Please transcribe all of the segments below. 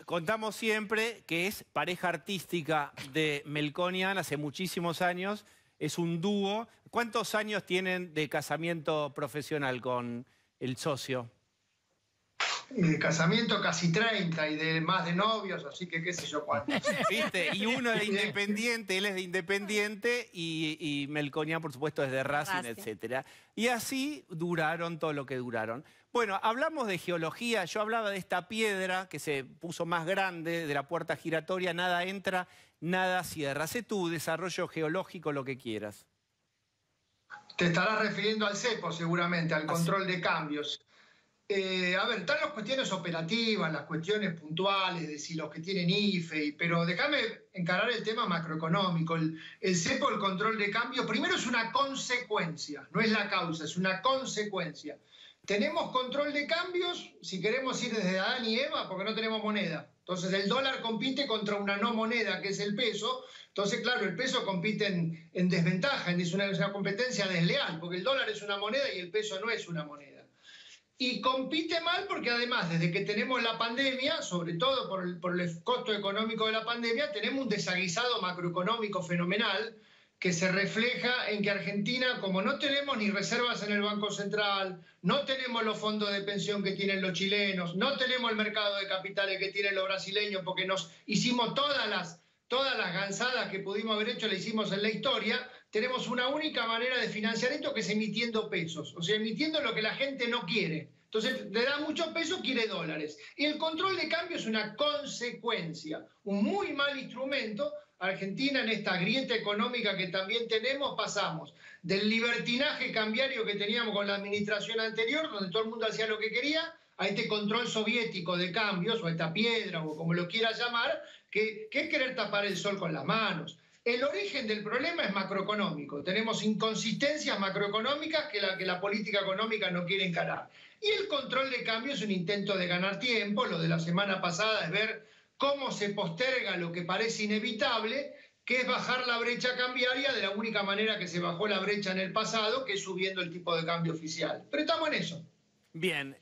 contamos siempre que es pareja artística de Melconian hace muchísimos años, es un dúo. ¿Cuántos años tienen de casamiento profesional con el socio? De casamiento casi 30 y de más de novios, así que qué sé yo cuántos. ¿Viste? Y uno de Independiente, él es de Independiente y Melconian, por supuesto, es de Racing, etc. Y así duraron todo lo que duraron. Bueno, hablamos de geología, yo hablaba de esta piedra que se puso más grande, de la puerta giratoria, nada entra, nada cierra. Hacé tu desarrollo geológico lo que quieras. Te estarás refiriendo al cepo seguramente, al control de cambios. A ver, están las cuestiones operativas, las cuestiones puntuales, de si los que tienen IFE, pero déjame encarar el tema macroeconómico. El cepo, el control de cambios, primero es una consecuencia, no es la causa, es una consecuencia. Tenemos control de cambios si queremos ir desde Adán y Eva porque no tenemos moneda. Entonces el dólar compite contra una no moneda que es el peso. Entonces, claro, el peso compite en desventaja, es una competencia desleal, porque el dólar es una moneda y el peso no es una moneda. Y compite mal porque además, desde que tenemos la pandemia, sobre todo por el costo económico de la pandemia, tenemos un desaguisado macroeconómico fenomenal que se refleja en que Argentina, como no tenemos ni reservas en el Banco Central, no tenemos los fondos de pensión que tienen los chilenos, no tenemos el mercado de capitales que tienen los brasileños, porque nos hicimos todas las gansadas que pudimos haber hecho, las hicimos en la historia. Tenemos una única manera de financiar esto, que es emitiendo pesos, o sea, emitiendo lo que la gente no quiere. Entonces, le da muchos pesos, quiere dólares. Y el control de cambio es una consecuencia, un muy mal instrumento. Argentina, en esta grieta económica que también tenemos, pasamos del libertinaje cambiario que teníamos con la administración anterior, donde todo el mundo hacía lo que quería, a este control soviético de cambios, o a esta piedra, o como lo quieras llamar, que es querer tapar el sol con las manos. El origen del problema es macroeconómico. Tenemos inconsistencias macroeconómicas que la política económica no quiere encarar. Y el control de cambio es un intento de ganar tiempo. Lo de la semana pasada es ver cómo se posterga lo que parece inevitable, que es bajar la brecha cambiaria de la única manera que se bajó la brecha en el pasado, que es subiendo el tipo de cambio oficial. Pero estamos en eso. Bien,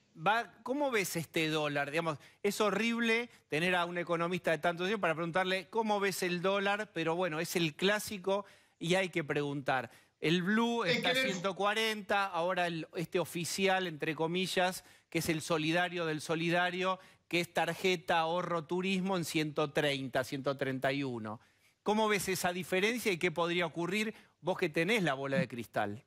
¿cómo ves este dólar? Digamos, es horrible tener a un economista de tantos años para preguntarle cómo ves el dólar, pero bueno, es el clásico y hay que preguntar. El blue está a 140, ahora este oficial, entre comillas, que es el solidario del solidario, que es tarjeta ahorro turismo en 130, 131. ¿Cómo ves esa diferencia y qué podría ocurrir vos que tenés la bola de cristal?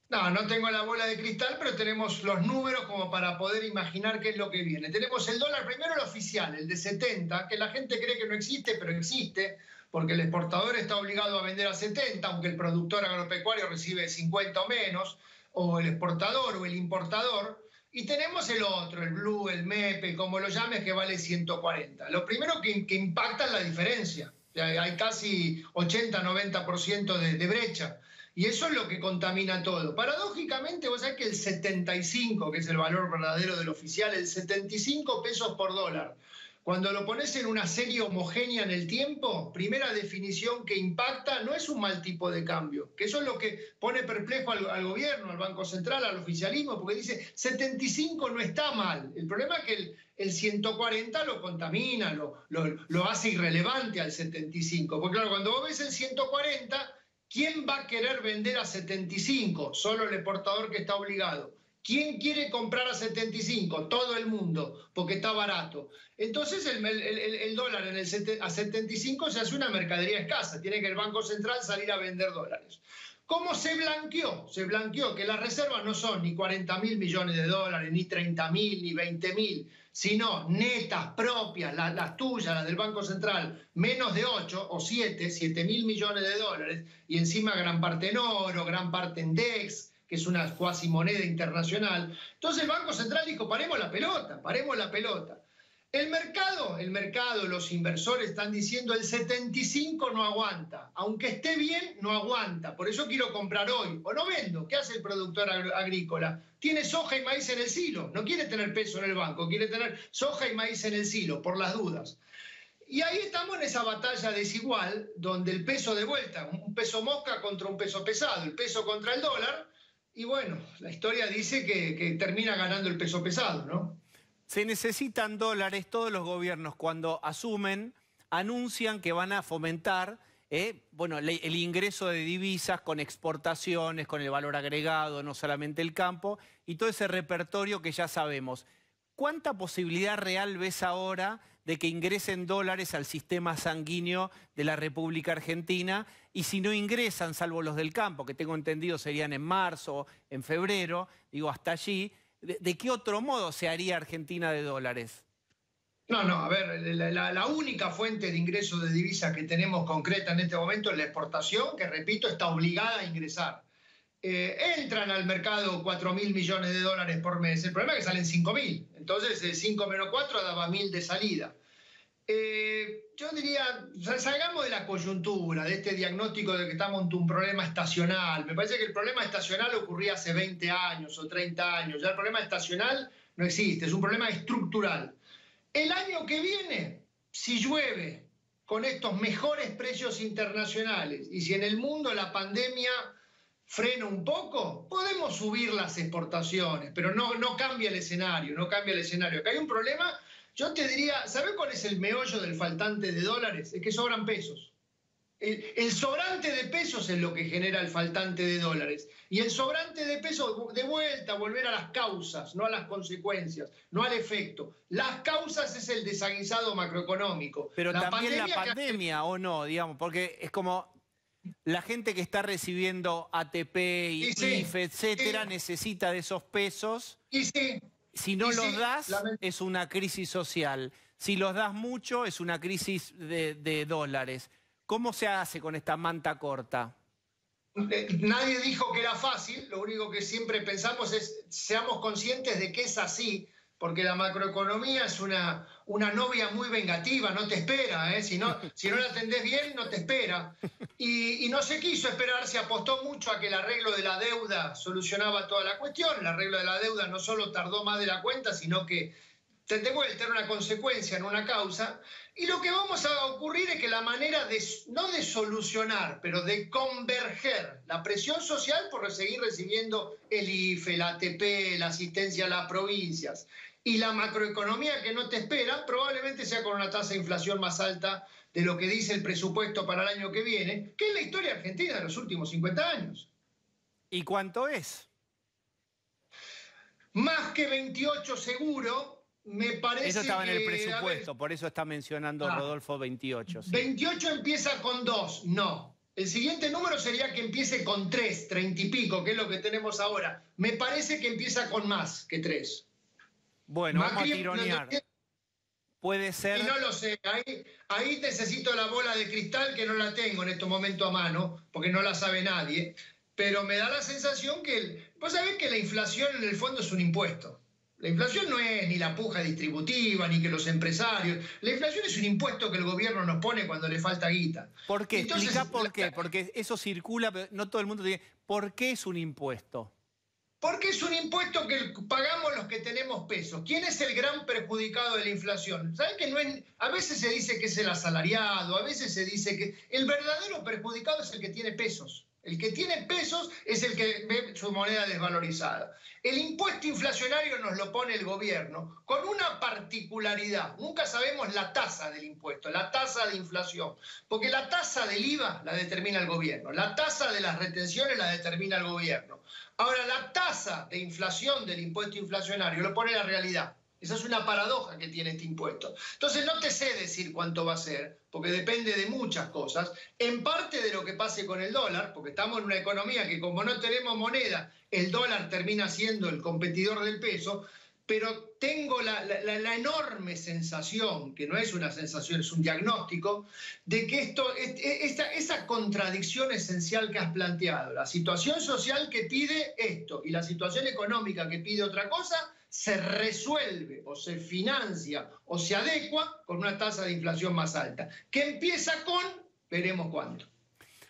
No tengo la bola de cristal, pero tenemos los números como para poder imaginar qué es lo que viene. Tenemos el dólar, primero el oficial, el de 70, que la gente cree que no existe, pero existe, porque el exportador está obligado a vender a 70, aunque el productor agropecuario recibe 50 o menos, o el exportador o el importador. Y tenemos el otro, el blue, el MEP, como lo llames, que vale 140. Lo primero que impacta es la diferencia. Hay casi 80-90% de brecha. Y eso es lo que contamina todo. Paradójicamente, vos sabés que el 75, que es el valor verdadero del oficial, el 75 pesos por dólar, cuando lo pones en una serie homogénea en el tiempo, primera definición que impacta, no es un mal tipo de cambio, que eso es lo que pone perplejo al gobierno, al Banco Central, al oficialismo, porque dice 75 no está mal. El problema es que el 140 lo contamina, lo hace irrelevante al 75. Porque claro, cuando vos ves el 140... ¿quién va a querer vender a 75? Solo el exportador que está obligado. ¿Quién quiere comprar a 75? Todo el mundo, porque está barato. Entonces el dólar a 75 se hace una mercadería escasa. Tiene que el Banco Central salir a vender dólares. ¿Cómo se blanqueó? Se blanqueó que las reservas no son ni 40.000 millones de dólares, ni 30.000, ni 20.000, sino netas, propias, las tuyas, las del Banco Central, menos de 8 o 7.000 millones de dólares, y encima gran parte en oro, gran parte en DEX, que es una cuasi moneda internacional. Entonces el Banco Central dijo, paremos la pelota, paremos la pelota. El mercado, los inversores están diciendo el 75 no aguanta, aunque esté bien, no aguanta, por eso quiero comprar hoy, o no vendo. ¿Qué hace el productor agrícola? Tiene soja y maíz en el silo, no quiere tener peso en el banco, quiere tener soja y maíz en el silo, por las dudas. Y ahí estamos en esa batalla desigual, donde el peso de vuelta, un peso mosca contra un peso pesado, el peso contra el dólar, y bueno, la historia dice que termina ganando el peso pesado, ¿no? Se necesitan dólares, todos los gobiernos cuando asumen anuncian que van a fomentar bueno, el ingreso de divisas con exportaciones, con el valor agregado, no solamente el campo, y todo ese repertorio que ya sabemos. ¿Cuánta posibilidad real ves ahora de que ingresen dólares al sistema sanguíneo de la República Argentina? Y si no ingresan, salvo los del campo, que tengo entendido serían en marzo, en febrero, digo hasta allí, ¿de qué otro modo se haría Argentina de dólares? No, a ver, la única fuente de ingreso de divisas que tenemos concreta en este momento es la exportación, que repito, está obligada a ingresar. Entran al mercado 4.000 millones de dólares por mes. El problema es que salen 5.000. Entonces, 5 menos 4 daba 1.000 de salida. Yo diría, salgamos de la coyuntura, de este diagnóstico de que estamos ante un problema estacional. Me parece que el problema estacional ocurría hace 20 años o 30 años. Ya el problema estacional no existe, es un problema estructural. El año que viene, si llueve con estos mejores precios internacionales y si en el mundo la pandemia frena un poco, podemos subir las exportaciones, pero no cambia el escenario, no cambia el escenario. Acá hay un problema, yo te diría, ¿sabes cuál es el meollo del faltante de dólares? Es que sobran pesos. El sobrante de pesos es lo que genera el faltante de dólares. Y el sobrante de pesos, de vuelta, volver a las causas, no a las consecuencias, no al efecto. Las causas es el desaguisado macroeconómico. Pero también la pandemia, ¿o no? Digamos, porque es como la gente que está recibiendo ATP y IFE, etcétera, necesita de esos pesos. Si no los das, es una crisis social. Si los das mucho, es una crisis de dólares. ¿Cómo se hace con esta manta corta? Nadie dijo que era fácil, lo único que siempre pensamos es seamos conscientes de que es así, porque la macroeconomía es una novia muy vengativa, no te espera, si no la atendés bien, no te espera. Y no se quiso esperar, se apostó mucho a que el arreglo de la deuda solucionaba toda la cuestión. El arreglo de la deuda no solo tardó más de la cuenta, sino que de vuelta era una consecuencia, no una causa. Y lo que vamos a ocurrir es que la manera no de solucionar, pero de converger la presión social por seguir recibiendo el IFE, el ATP, la asistencia a las provincias y la macroeconomía que no te espera, probablemente sea con una tasa de inflación más alta de lo que dice el presupuesto para el año que viene, que es la historia argentina de los últimos 50 años. ¿Y cuánto es? Más que 28 seguro. Me parece eso estaba en el presupuesto, por eso está mencionando Rodolfo 28. Sí. 28 empieza con 2, no. El siguiente número sería que empiece con 3, 30 y pico, que es lo que tenemos ahora. Me parece que empieza con más que 3. Bueno, vamos a tironear. Puede ser... Y no lo sé, ahí necesito la bola de cristal que no la tengo en este momento a mano, porque no la sabe nadie, pero me da la sensación que... Vos sabés que la inflación en el fondo es un impuesto. La inflación no es ni la puja distributiva, ni que los empresarios... La inflación es un impuesto que el gobierno nos pone cuando le falta guita. ¿Por qué? Entonces, explica por qué. Porque eso circula, pero no todo el mundo tiene... ¿Por qué es un impuesto? Porque es un impuesto que pagamos los que tenemos pesos. ¿Quién es el gran perjudicado de la inflación? ¿Saben que no es? A veces se dice que es el asalariado, a veces se dice que... El verdadero perjudicado es el que tiene pesos. El que tiene pesos es el que ve su moneda desvalorizada. El impuesto inflacionario nos lo pone el gobierno con una particularidad. Nunca sabemos la tasa del impuesto, la tasa de inflación. Porque la tasa del IVA la determina el gobierno. La tasa de las retenciones la determina el gobierno. Ahora, la tasa de inflación del impuesto inflacionario lo pone la realidad. Esa es una paradoja que tiene este impuesto. Entonces no te sé decir cuánto va a ser, porque depende de muchas cosas, en parte de lo que pase con el dólar, porque estamos en una economía que como no tenemos moneda, el dólar termina siendo el competidor del peso, pero tengo la enorme sensación, que no es una sensación, es un diagnóstico, de que esa contradicción esencial que has planteado, la situación social que pide esto y la situación económica que pide otra cosa, se resuelve o se financia o se adecua con una tasa de inflación más alta, que empieza con, veremos cuánto.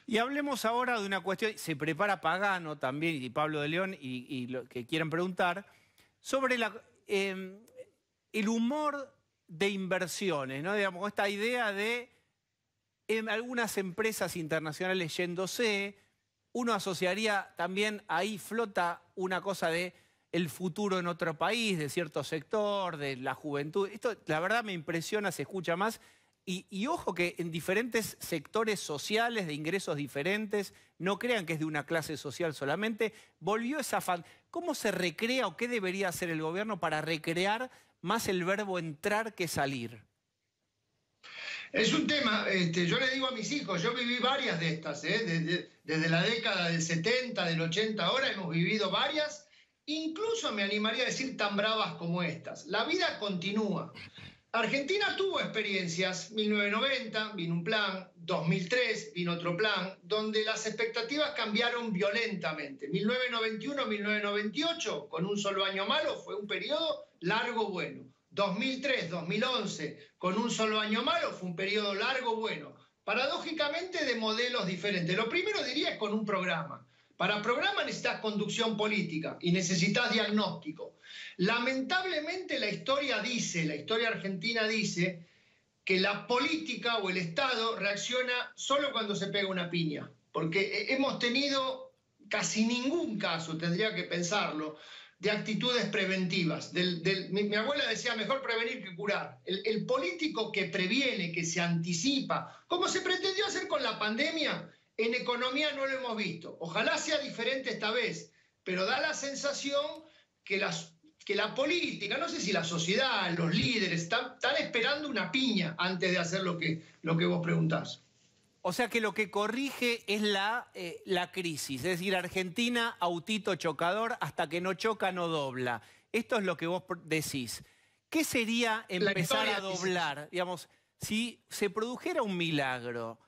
Y hablemos ahora de una cuestión, se prepara Pagano también y Pablo de León y lo que quieran preguntar, sobre el humor de inversiones, ¿no? Digamos, esta idea de algunas empresas internacionales yéndose, uno asociaría también, ahí flota una cosa de el futuro en otro país, de cierto sector, de la juventud. Esto, la verdad, me impresiona, se escucha más. Y ojo que en diferentes sectores sociales, de ingresos diferentes, no crean que es de una clase social solamente, volvió esa ¿Cómo se recrea o qué debería hacer el gobierno para recrear más el verbo entrar que salir? Es un tema, yo le digo a mis hijos, yo viví varias de estas, desde la década del 70, del 80 ahora, hemos vivido varias, incluso me animaría a decir tan bravas como estas. La vida continúa. Argentina tuvo experiencias, 1990 vino un plan, 2003 vino otro plan, donde las expectativas cambiaron violentamente. 1991, 1998, con un solo año malo, fue un periodo largo bueno. 2003, 2011, con un solo año malo, fue un periodo largo bueno. Paradójicamente de modelos diferentes. Lo primero diría es con un programa. Para programa necesitas conducción política y necesitas diagnóstico. Lamentablemente la historia argentina dice que la política o el Estado reacciona solo cuando se pega una piña, porque hemos tenido casi ningún caso, tendría que pensarlo, de actitudes preventivas. Mi abuela decía, mejor prevenir que curar. El político que previene, que se anticipa, como se pretendió hacer con la pandemia, en economía no lo hemos visto. Ojalá sea diferente esta vez, pero da la sensación que la política, no sé si la sociedad, los líderes, están esperando una piña antes de hacer lo que vos preguntás. O sea que lo que corrige es la crisis, es decir, Argentina, autito chocador, hasta que no choca no dobla. Esto es lo que vos decís. ¿Qué sería empezar a doblar? Digamos, si se produjera un milagro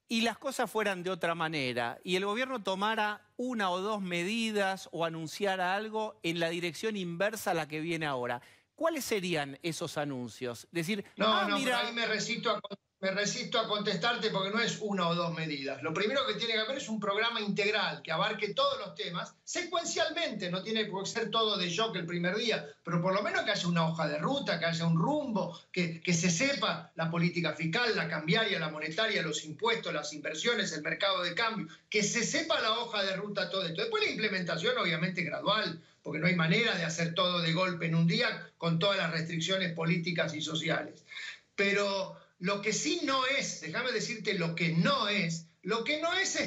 y las cosas fueran de otra manera y el gobierno tomara una o dos medidas o anunciara algo en la dirección inversa a la que viene ahora, ¿cuáles serían esos anuncios? Decir, mira, ahí me resisto a contestarte porque no es una o dos medidas. Lo primero que tiene que haber es un programa integral que abarque todos los temas secuencialmente. No tiene por qué ser todo de shock el primer día, pero por lo menos que haya una hoja de ruta, que haya un rumbo, que se sepa la política fiscal, la cambiaria, la monetaria, los impuestos, las inversiones, el mercado de cambio, que se sepa la hoja de ruta, todo esto. Después la implementación, obviamente, gradual, porque no hay manera de hacer todo de golpe en un día con todas las restricciones políticas y sociales. Pero lo que sí no es, déjame decirte lo que no es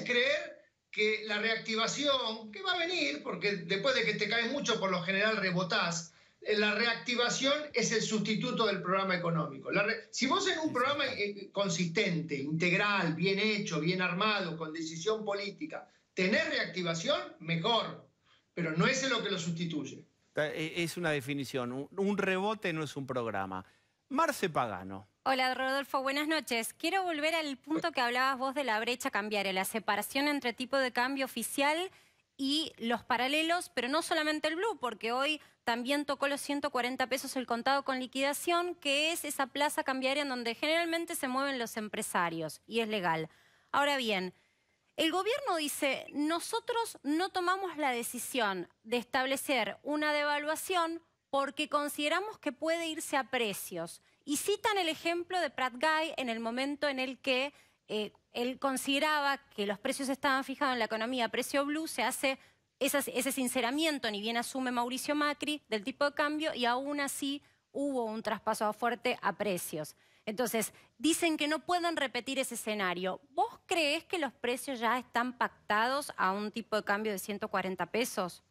creer que la reactivación, que va a venir, porque después de que te caes mucho, por lo general rebotás, la reactivación es el sustituto del programa económico. Si vos en un programa consistente, integral, bien hecho, bien armado, con decisión política, tenés reactivación, mejor, pero no es lo que lo sustituye. Es una definición, un rebote no es un programa. Marce Pagano. Hola Rodolfo, buenas noches. Quiero volver al punto que hablabas vos de la brecha cambiaria, la separación entre tipo de cambio oficial y los paralelos, pero no solamente el blue, porque hoy también tocó los 140 pesos el contado con liquidación, que es esa plaza cambiaria en donde generalmente se mueven los empresarios y es legal. Ahora bien, el gobierno dice, nosotros no tomamos la decisión de establecer una devaluación porque consideramos que puede irse a precios. Y citan el ejemplo de Prat Guy en el momento en el que él consideraba que los precios estaban fijados en la economía a precio blue, se hace ese sinceramiento, ni bien asume Mauricio Macri, del tipo de cambio, y aún así hubo un traspaso fuerte a precios. Entonces, dicen que no pueden repetir ese escenario. ¿Vos creés que los precios ya están pactados a un tipo de cambio de 140 pesos?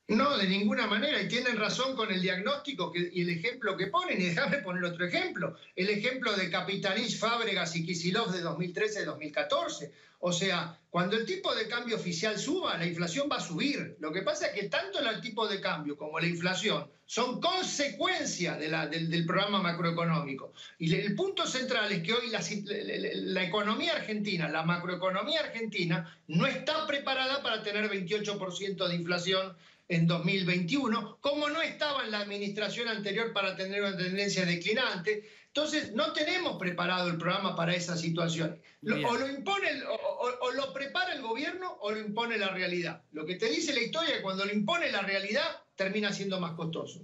No, de ninguna manera, y tienen razón con el diagnóstico y el ejemplo que ponen, y déjame poner otro ejemplo, el ejemplo de Capitanich, Fábregas y Kicillof de 2013-2014. O sea, cuando el tipo de cambio oficial suba, la inflación va a subir. Lo que pasa es que tanto el tipo de cambio como la inflación son consecuencia del programa macroeconómico. Y el punto central es que hoy la economía argentina, la macroeconomía argentina, no está preparada para tener 28% de inflación en 2021, como no estaba en la administración anterior para tener una tendencia declinante. Entonces, no tenemos preparado el programa para esa situación. O lo prepara el gobierno o lo impone la realidad. Lo que te dice la historia es que cuando lo impone la realidad, termina siendo más costoso.